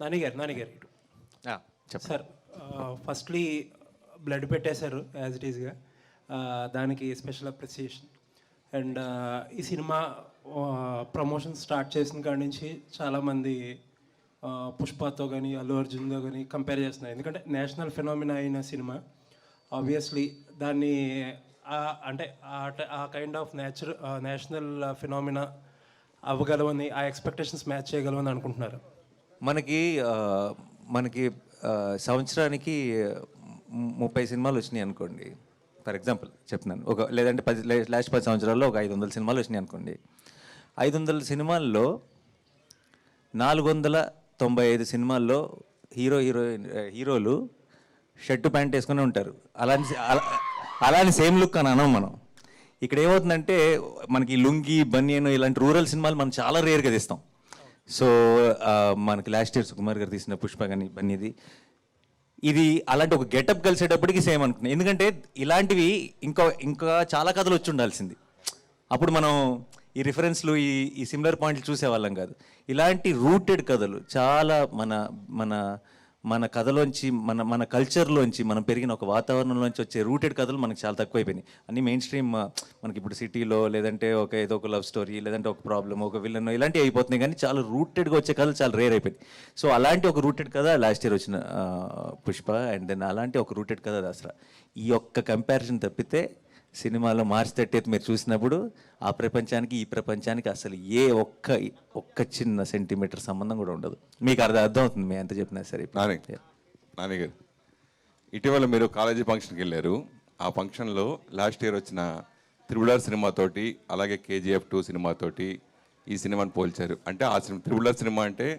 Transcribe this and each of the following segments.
నానిగారు sir, firstly blood పెట్టేశారు as it ఈస్గా, దానికి స్పెషల్ అప్రిసియేషన్. అండ్ ఈ సినిమా ప్రమోషన్ స్టార్ట్ చేసిన కాడి నుంచి చాలామంది పుష్పతో కానీ అల్లు అర్జున్తో కానీ కంపేర్ చేస్తున్నారు. ఎందుకంటే నేషనల్ ఫినామినా అయిన సినిమా, ఆబ్వియస్లీ దాన్ని అంటే ఆ కైండ్ ఆఫ్ నేషనల్ ఫినామినా అవ్వగలవని, ఆ ఎక్స్పెక్టేషన్స్ మ్యాచ్ చేయగలవని అనుకుంటున్నారు. మనకి సంవత్సరానికి 30 సినిమాలు వచ్చినాయి అనుకోండి, ఫర్ ఎగ్జాంపుల్ చెప్తున్నాను. లేదంటే లాస్ట్ 10 సంవత్సరాల్లో ఒక 500 సినిమాలు వచ్చినాయి అనుకోండి. 500 సినిమాల్లో 495 సినిమాల్లో హీరోలు షర్టు ప్యాంట్ వేసుకుని ఉంటారు. అలాని సేమ్ లుక్ అని అనం మనం. ఇక్కడ ఏమవుతుందంటే మనకి లుంగి, బనియన్ ఇలాంటి రూరల్ సినిమాలు మనం చాలా రేర్గా తీస్తాం. సో మనకి లాస్ట్ ఇయర్ సుకుమార్ గారు తీసిన పుష్ప కానీ బన్నీది, ఇది అలాంటి ఒక గెటప్ కలిసేటప్పటికి సేమ్ అనుకున్నాను. ఎందుకంటే ఇలాంటివి ఇంకా చాలా కథలు వచ్చి ఉండాల్సింది. అప్పుడు మనం ఈ రిఫరెన్స్లు ఈ సిమిలర్ పాయింట్లు చూసేవాళ్ళం కాదు. ఇలాంటి రూటెడ్ కథలు చాలా మన కథలోంచి, మన కల్చర్లోంచి, మనం పెరిగిన ఒక వాతావరణంలోంచి వచ్చే రూటెడ్ కథలు మనకి చాలా తక్కువైపోయినాయి. అన్ని మెయిన్ స్ట్రీమ్ మనకి ఇప్పుడు సిటీలో, లేదంటే ఏదో ఒక లవ్ స్టోరీ, లేదంటే ఒక ప్రాబ్లమ్, ఒక విలన్, ఇలాంటివి అయిపోతున్నాయి. కానీ చాలా రూటెడ్గా వచ్చే కథలు చాలా రేర్ అయిపోయింది. సో అలాంటి ఒక రూటెడ్ కథ లాస్ట్ ఇయర్ వచ్చిన పుష్ప, అండ్ దెన్ అలాంటి ఒక రూటెడ్ కథ దసరా. ఈ ఒక్క కంపారిజన్ తప్పితే సినిమాలో మార్చి 30th మీరు చూసినప్పుడు ఆ ప్రపంచానికి ఈ ప్రపంచానికి అసలు ఒక్క చిన్న సెంటీమీటర్ సంబంధం కూడా ఉండదు. మీకు అర్థం అవుతుంది మీ ఎంత చెప్పినా సరే. నానిగారు, ఇటీవల మీరు కాలేజీ ఫంక్షన్కి వెళ్ళారు. ఆ ఫంక్షన్లో లాస్ట్ ఇయర్ వచ్చిన త్రిబుల్ ఆర్ సినిమాతోటి, అలాగే KGF 2 సినిమాతోటి ఈ సినిమాని పోల్చారు. అంటే ఆ సినిమా త్రిబుల్ ఆర్ సినిమా అంటే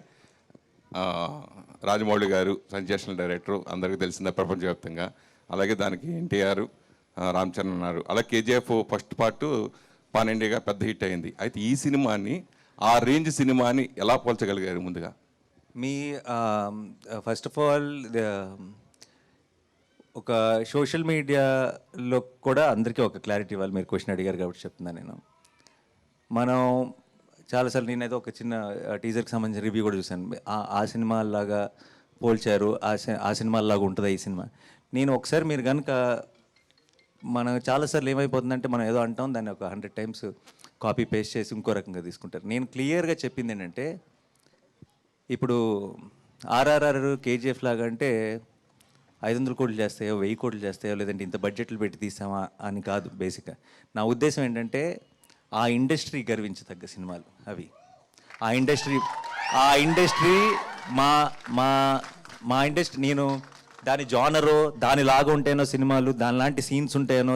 రాజమౌళి గారు సెన్సేషనల్ డైరెక్టర్, అందరికీ తెలిసిందే ప్రపంచవ్యాప్తంగా. అలాగే దానికి NTR, రామ్ చరణ్ అన్నారు. అలా KGF ఫస్ట్ పార్ట్ పాన్ ఇండియాగా పెద్ద హిట్ అయింది. అయితే ఈ సినిమాని, ఆ రేంజ్ సినిమాని ఎలా పోల్చగలిగారు? ముందుగా ఫస్ట్ ఆఫ్ ఆల్ ఒక సోషల్ మీడియాలో కూడా అందరికీ ఒక క్లారిటీ ఇవ్వాలి. మీరు క్వశ్చన్ అడిగారు కాబట్టి చెప్తున్నాను నేను. మనం చాలాసార్లు నేనైతే ఒక చిన్న టీజర్కి సంబంధించిన రివ్యూ కూడా చూశాను. ఆ సినిమాలాగా పోల్చారు, ఆ సినిమాలాగా ఉంటుందా ఈ సినిమా. నేను ఒకసారి మీరు కనుక, మనం చాలాసార్లు ఏమైపోతుందంటే మనం ఏదో అంటాం, దాన్ని ఒక 100 times కాపీ పేస్ట్ చేసి ఇంకో రకంగా తీసుకుంటారు. నేను క్లియర్గా చెప్పింది ఏంటంటే, ఇప్పుడు RRR KGF లాగా అంటే 500 కోట్లు చేస్తాయో, 1000 కోట్లు చేస్తాయో, లేదంటే ఇంత బడ్జెట్లు పెట్టి తీసామా అని కాదు. బేసిక్గా నా ఉద్దేశం ఏంటంటే, ఆ ఇండస్ట్రీ గర్వించదగ్గ సినిమాలు అవి. ఆ ఇండస్ట్రీ మా ఇండస్ట్రీ, నేను దాని జానరో, దానిలాగా ఉంటేనో సినిమాలు, దానిలాంటి సీన్స్ ఉంటాయనో,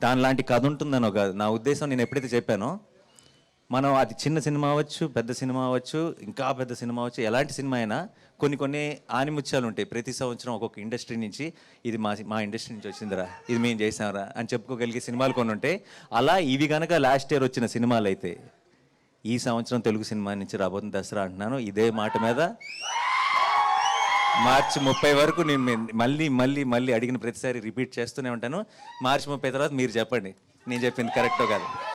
దానిలాంటి కథ ఉంటుందనో కాదు. నా ఉద్దేశం నేను ఎప్పుడైతే చెప్పానో, మనం అది చిన్న సినిమా అవ్వచ్చు, పెద్ద సినిమా అవ్వచ్చు, ఇంకా పెద్ద సినిమా అవ్వచ్చు, ఎలాంటి సినిమా అయినా కొన్ని ఆనిముత్యాలు ఉంటాయి. ప్రతి సంవత్సరం ఒక్కొక్క ఇండస్ట్రీ నుంచి, ఇది మా ఇండస్ట్రీ నుంచి వచ్చిందిరా, ఇది మేము చేసాంరా అని చెప్పుకోగలిగే సినిమాలు కొన్ని ఉంటాయి. అలా ఇవి కనుక లాస్ట్ ఇయర్ వచ్చిన సినిమాలు అయితే, ఈ సంవత్సరం తెలుగు సినిమా నుంచి రాబోతుంది దసరా అంటున్నాను. ఇదే మాట మీద మార్చి 30 వరకు నేను మళ్ళీ అడిగిన ప్రతిసారి రిపీట్ చేస్తూనే ఉంటాను. మార్చి 30 తర్వాత మీరు చెప్పండి నేను చెప్పింది కరెక్టో కాదు.